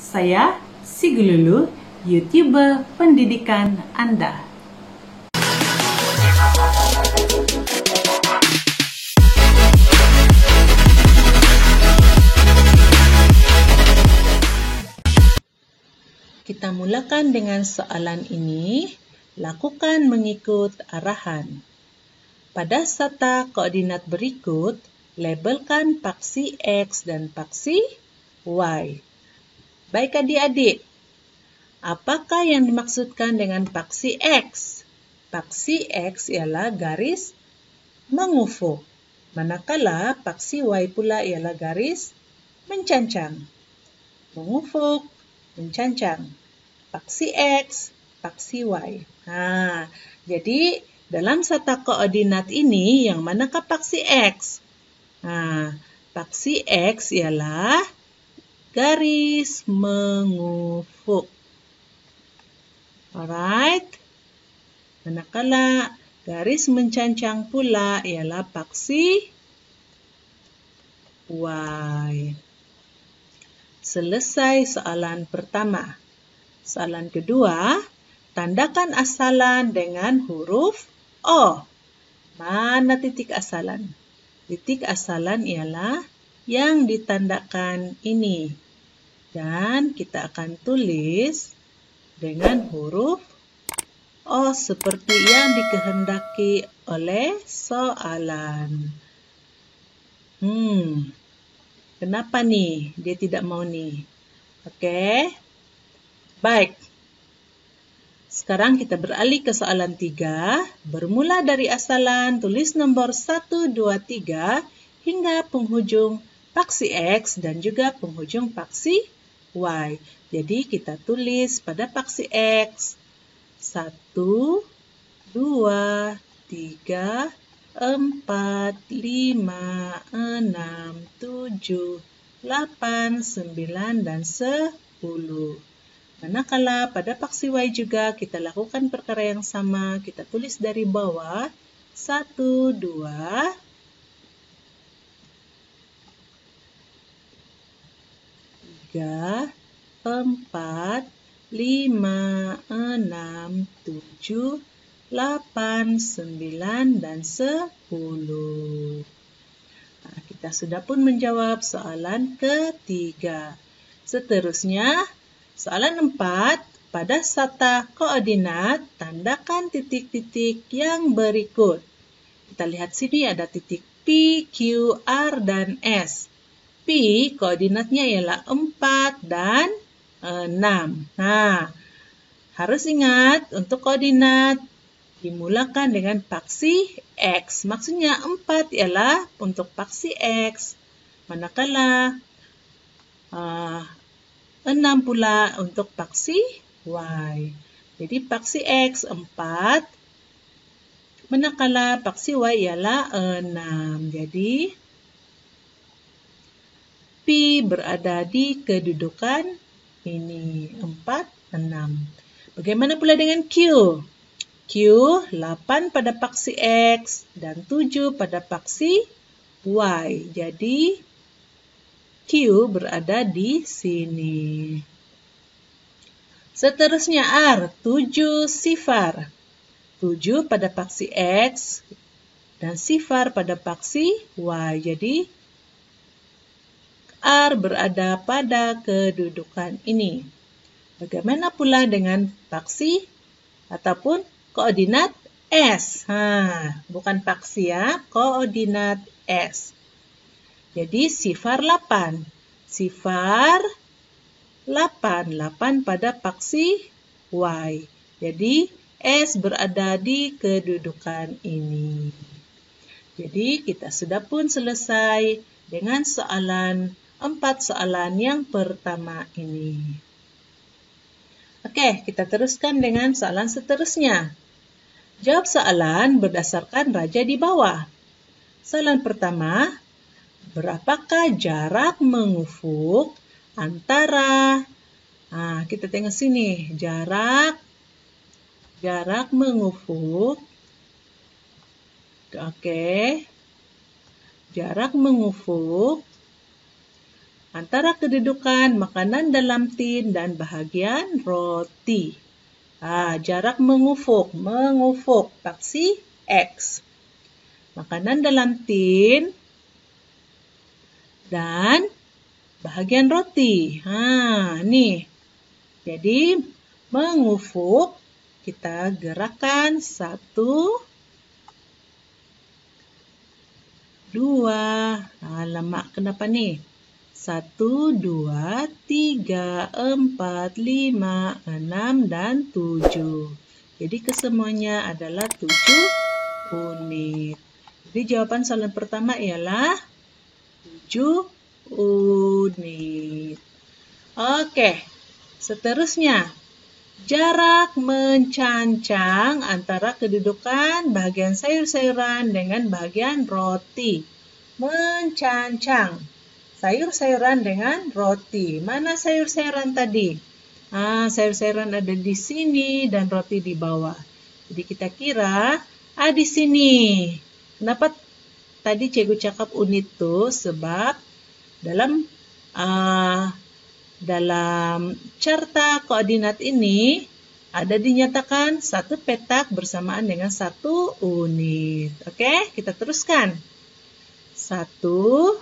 Saya Si Gululu, YouTuber pendidikan Anda. Kita mulakan dengan soalan ini. Lakukan mengikut arahan. Pada sata koordinat berikut, labelkan paksi X dan paksi Y. Baik adik-adik, apakah yang dimaksudkan dengan paksi X? Paksi X ialah garis mengufuk, manakala paksi Y pula ialah garis mencancang. Mengufuk, mencancang. Paksi X, paksi Y. Jadi dalam sata koordinat ini, yang manakah paksi X? Paksi X ialah garis mengufuk. Alright. Manakala garis mencancang pula ialah paksi Y. Selesai soalan pertama. Soalan kedua, tandakan asalan dengan huruf O. Mana titik asalan? Titik asalan ialah yang ditandakan ini. Dan kita akan tulis dengan huruf O seperti yang dikehendaki oleh soalan. Kenapa nih? Dia tidak mau nih. Oke. Baik. Sekarang kita beralih ke soalan 3. Bermula dari asalan, tulis nomor 1, 2, 3 hingga penghujung paksi X dan juga penghujung paksi Y. Jadi kita tulis pada paksi X 1, 2, 3, 4, 5, 6, 7, 8, 9, dan 10. Manakala pada paksi Y juga kita lakukan perkara yang sama, kita tulis dari bawah 1, 2, 3, 4, 5, 6, 7, 8, 9, dan 10. Kita sudah pun menjawab soalan ketiga. Seterusnya, soalan 4, pada sata koordinat, tandakan titik-titik yang berikut. Kita lihat sini ada titik P, Q, R, dan S. P, koordinatnya ialah 4 dan 6. Harus ingat, untuk koordinat dimulakan dengan paksi X. Maksudnya 4 ialah untuk paksi X. Manakala 6 pula untuk paksi Y. Jadi paksi X 4, manakala paksi Y ialah 6. Jadi P berada di kedudukan ini 4, 6. Bagaimana pula dengan Q? Q 8 pada paksi X dan 7 pada paksi Y. Jadi Q berada di sini. Seterusnya R, 7 sifar. 7 pada paksi X dan sifar pada paksi Y. Jadi R berada pada kedudukan ini. Bagaimana pula dengan paksi ataupun koordinat S? Bukan paksi ya, koordinat S. Jadi sifar 8. Sifar 8. 8 pada paksi Y. Jadi S berada di kedudukan ini. Jadi kita sudah pun selesai dengan soalan 4 soalan yang pertama ini. Oke, kita teruskan dengan soalan seterusnya. Jawab soalan berdasarkan raja di bawah. Soalan pertama, berapakah jarak mengufuk antara, kita tengok sini, jarak mengufuk, jarak mengufuk antara kedudukan makanan dalam tin dan bahagian roti. Jarak mengufuk, paksi X. Makanan dalam tin dan bahagian roti. Nih. Jadi, mengufuk, kita gerakkan 1, 2. Lama kenapa nih? 1, 2, 3, 4, 5, 6, dan 7. Jadi kesemuanya adalah 7 unit. Jadi jawaban soalan pertama ialah 7 unit. Oke, seterusnya. Jarak mencancang antara kedudukan bagian sayur-sayuran dengan bagian roti. Mencancang. Sayur-sayuran dengan roti. Mana sayur-sayuran tadi? Sayur-sayuran ada di sini dan roti di bawah. Jadi kita kira di sini. Kenapa tadi cikgu cakap unit tuh? Sebab dalam carta koordinat ini ada dinyatakan satu petak bersamaan dengan 1 unit. Oke, kita teruskan. 1,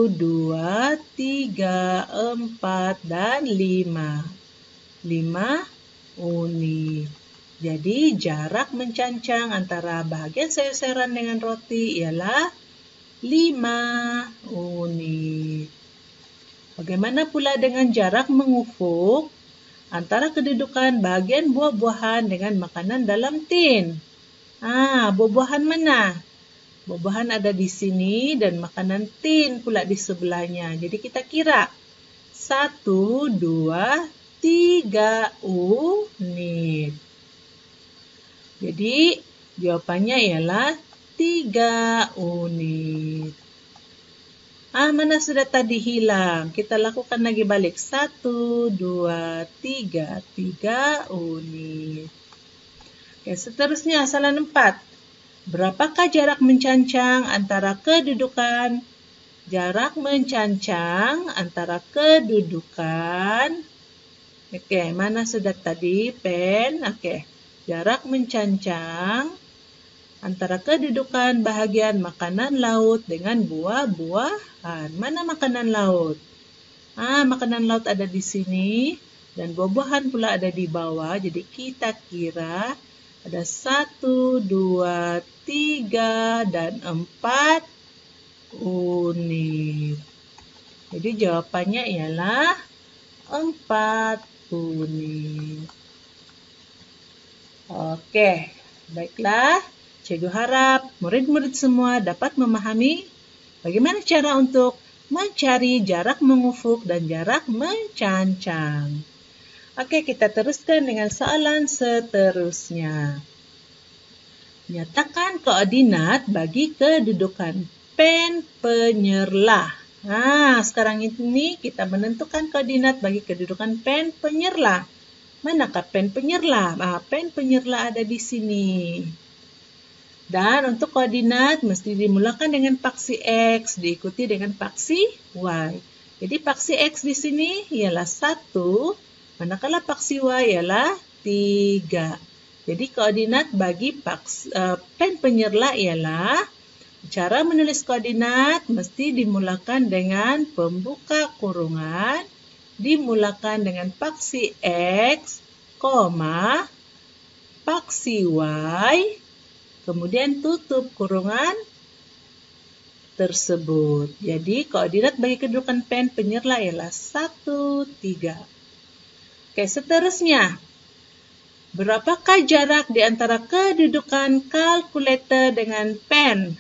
2, 3, 4, dan 5. 5 unit. Jadi jarak mencancang antara bahagian sayur-sayuran dengan roti ialah 5 unit. Bagaimana pula dengan jarak mengufuk antara kedudukan bagian buah-buahan dengan makanan dalam tin? Buah-buahan mana? Buah-buahan ada di sini dan makanan tin pula di sebelahnya. Jadi kita kira 1, 2, 3 unit. Jadi jawabannya ialah 3 unit. Mana sudah tadi hilang? Kita lakukan lagi balik. 1, 2, 3. 3 unit. Oke, seterusnya soalan 4. Berapakah jarak mencancang antara kedudukan? Jarak mencancang antara kedudukan. Oke, mana sudah tadi? Pen. Oke. Jarak mencancang antara kedudukan bahagian makanan laut dengan buah-buahan. Mana makanan laut? Makanan laut ada di sini dan buah-buahan pula ada di bawah. Jadi kita kira ada 1, 2, 3, dan 4 unit. Jadi jawabannya ialah 4 unit. Oke, baiklah. Cikgu harap murid-murid semua dapat memahami bagaimana cara untuk mencari jarak mengufuk dan jarak mencancang. Oke, kita teruskan dengan soalan seterusnya. Nyatakan koordinat bagi kedudukan pen penyerlah. Sekarang ini kita menentukan koordinat bagi kedudukan pen penyerlah. Manakah pen penyerlah? Pen penyerlah ada di sini. Dan untuk koordinat mesti dimulakan dengan paksi X, diikuti dengan paksi Y. Jadi paksi X di sini ialah 1, manakala paksi Y ialah 3. Jadi koordinat bagi pen penyerlah ialah, cara menulis koordinat mesti dimulakan dengan pembuka kurungan, dimulakan dengan paksi X, paksi Y, kemudian tutup kurungan tersebut. Jadi koordinat bagi kedudukan pen penyerlah ialah 1, 3. Oke, seterusnya. Berapakah jarak di antara kedudukan kalkulator dengan pen?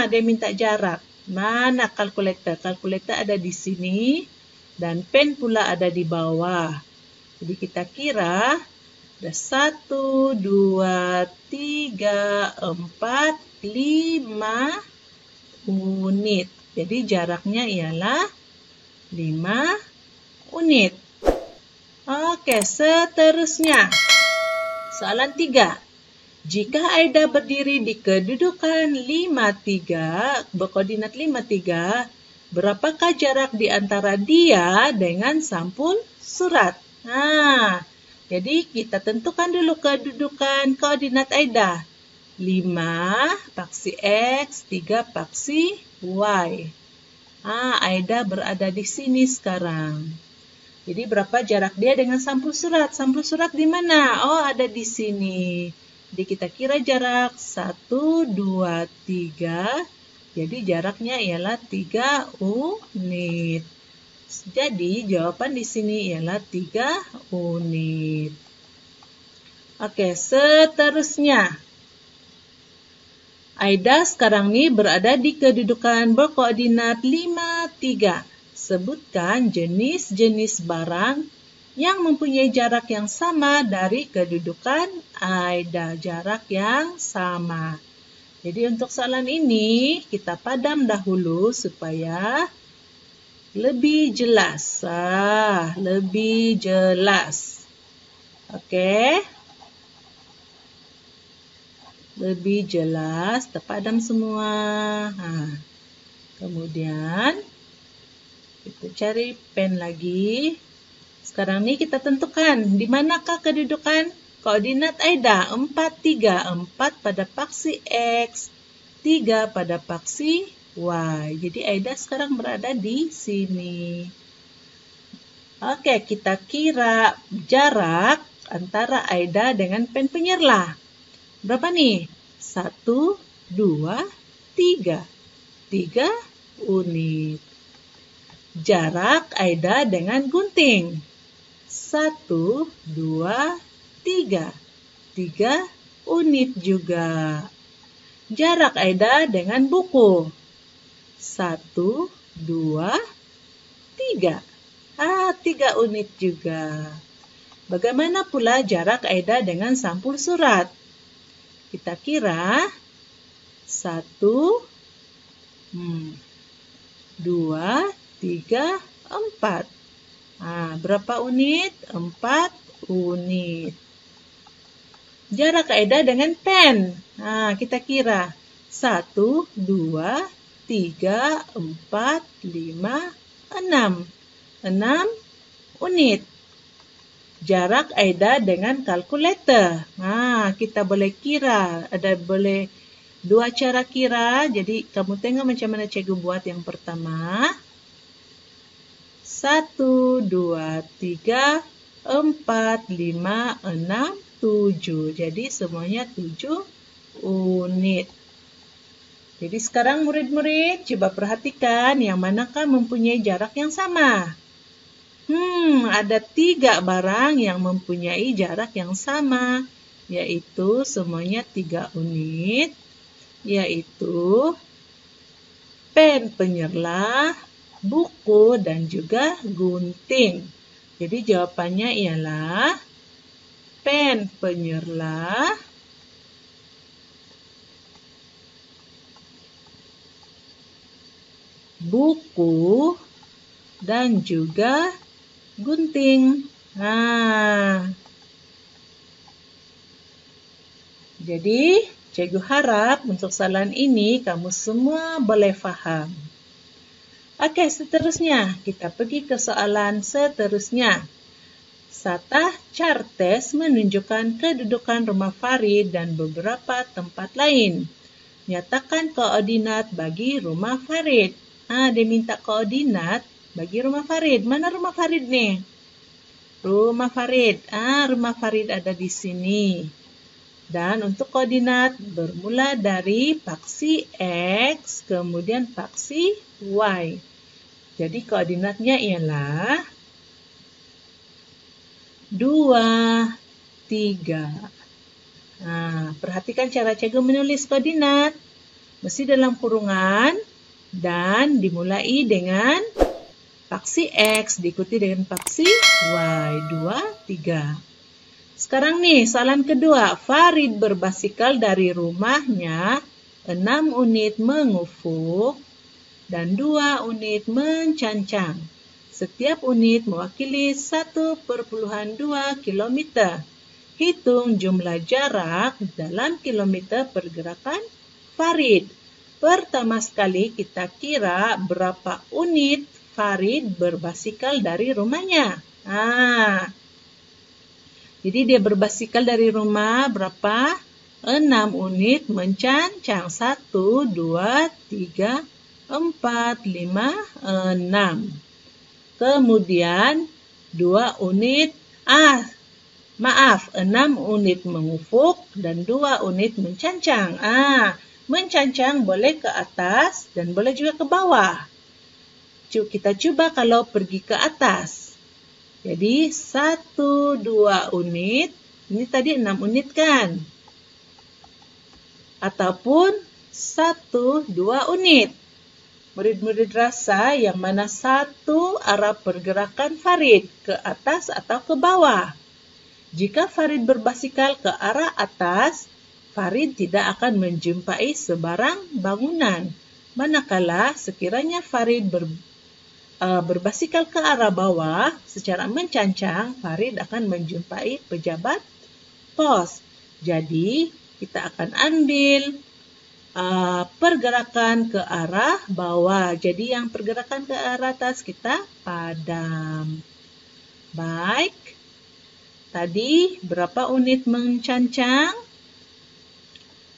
Dia minta jarak. Mana kalkulator? Kalkulator ada di sini dan pen pula ada di bawah. Jadi kita kira ada 1, 2, 3, 4, 5 unit. Jadi jaraknya ialah 5 unit. Oke, seterusnya. Soalan 3. Jika Aida berdiri di kedudukan 53, berkoordinat 53, berapakah jarak di antara dia dengan sampul surat? Nah, jadi kita tentukan dulu kedudukan koordinat Aida. 5 paksi X, 3 paksi Y. Aida berada di sini sekarang. Jadi berapa jarak dia dengan sampul surat? Sampul surat di mana? Oh, ada di sini. Jadi kita kira jarak 1, 2, 3. Jadi jaraknya ialah 3 unit. Jadi jawaban di sini ialah 3 unit. Oke, seterusnya. Aida sekarang ini berada di kedudukan berkoordinat 5, 3. Sebutkan jenis-jenis barang yang mempunyai jarak yang sama dari kedudukan Aida. Jarak yang sama. Jadi untuk soalan ini kita padam dahulu supaya lebih jelas. Lebih jelas. Oke. Lebih jelas, terpadam semua. Kemudian kita cari pen lagi. Sekarang ini kita tentukan di manakah kedudukan koordinat Aida. 4, 3. 4 pada paksi X, 3 pada paksi Y. Jadi Aida sekarang berada di sini. Oke, kita kira jarak antara Aida dengan pen penyerlah. Berapa nih? 1, 2, 3. 3 unit. Jarak Aida dengan gunting. 1, 2, 3. 3 unit juga. Jarak Aida dengan buku. 1, 2, 3. 3 unit juga. Bagaimana pula jarak Aida dengan sampul surat? Kita kira 1, 2, 3, 4. Berapa unit? 4 unit. Jarak Aida dengan pen. Kita kira 1, 2, 3, 4, 5, 6. 6 unit. Jarak Aida dengan kalkulator. Kita boleh kira. Boleh 2 cara kira. Jadi kamu tengok macam mana cikgu buat yang pertama. 1, 2, 3, 4, 5, 6, 7. Jadi semuanya 7 unit. Jadi sekarang murid-murid coba perhatikan yang manakah mempunyai jarak yang sama. Ada 3 barang yang mempunyai jarak yang sama, yaitu semuanya 3 unit, yaitu pen penyerlah, buku, dan juga gunting. Jadi jawabannya ialah pen penyerlah, buku, dan juga gunting. Jadi, cikgu harap untuk soalan ini kamu semua boleh faham. Oke, seterusnya kita pergi ke soalan seterusnya. Satah Chartes menunjukkan kedudukan rumah Farid dan beberapa tempat lain. Nyatakan koordinat bagi rumah Farid. Dia minta koordinat bagi rumah Farid. Mana rumah Farid nih? Rumah Farid. Rumah Farid ada di sini. Dan untuk koordinat bermula dari paksi X, kemudian paksi Y. Jadi koordinatnya ialah 2, 3. Perhatikan cara cikgu menulis koordinat. Mesti dalam kurungan dan dimulai dengan paksi X diikuti dengan paksi Y. 2, 3. Sekarang nih, soalan kedua. Farid berbasikal dari rumahnya 6 unit mengufuk dan 2 unit mencancang. Setiap unit mewakili 1,2 km. Hitung jumlah jarak dalam kilometer pergerakan Farid. Pertama sekali kita kira berapa unit Farid berbasikal dari rumahnya. Jadi dia berbasikal dari rumah berapa? 6 unit mencancang. 1, 2, 3, 4, 5, 6. Kemudian 2 unit, 6 unit mengufuk dan 2 unit mencancang. Mencancang boleh ke atas dan boleh juga ke bawah. Kita coba kalau pergi ke atas. Jadi 1, 2 unit, ini tadi 6 unit kan? Ataupun 1, 2 unit. Murid-murid rasa yang mana satu arah pergerakan Farid, ke atas atau ke bawah. Jika Farid berbasikal ke arah atas, Farid tidak akan menjumpai sebarang bangunan. Manakala sekiranya Farid berbasikal ke arah bawah, secara mencancang, Farid akan menjumpai pejabat pos. Jadi, kita akan ambil pergerakan ke arah bawah. Jadi yang pergerakan ke arah atas kita padam. Baik. Tadi berapa unit mencancang?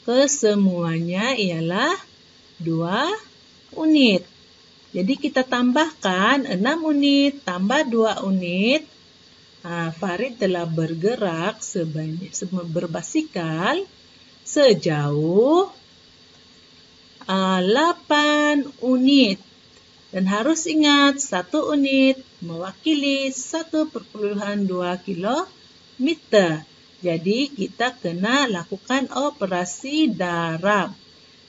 Kesemuanya ialah 2 unit. Jadi kita tambahkan 6 unit tambah 2 unit. Farid telah bergerak berbasikal sejauh 8 unit. Dan harus ingat, 1 unit mewakili 1,2 kilometer. Jadi kita kena lakukan operasi darab.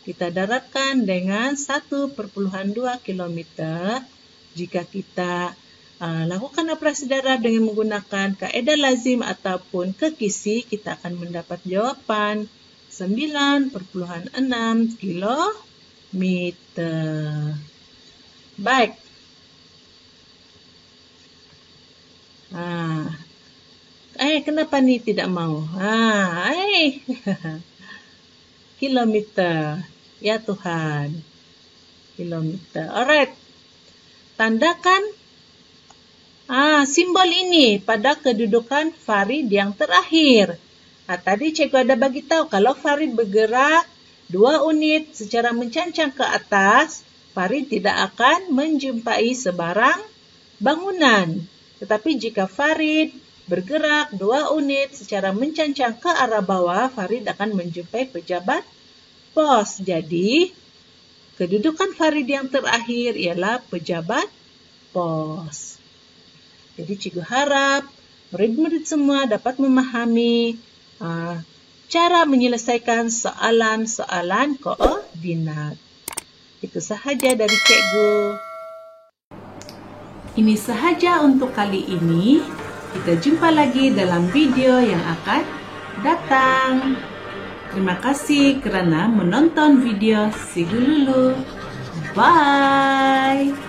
Kita darabkan dengan 1,2 kilometer. Jika kita lakukan operasi darab dengan menggunakan kaedah lazim ataupun kekisi, kita akan mendapat jawaban 9,6 kilometer. Baik. Kenapa nih tidak mau? Kilometer. Ya Tuhan. Kilometer. Alright. Tandakan simbol ini pada kedudukan Farid yang terakhir. Tadi cikgu ada bagi tahu kalau Farid bergerak 2 unit secara mencancang ke atas, Farid tidak akan menjumpai sebarang bangunan. Tetapi jika Farid bergerak 2 unit secara mencancang ke arah bawah, Farid akan menjumpai pejabat pos. Jadi, kedudukan Farid yang terakhir ialah pejabat pos. Jadi cikgu harap murid-murid semua dapat memahami cara menyelesaikan soalan-soalan koordinat. Itu sahaja dari cikgu. Ini sahaja untuk kali ini. Kita jumpa lagi dalam video yang akan datang. Terima kasih kerana menonton video. See you dulu. Bye.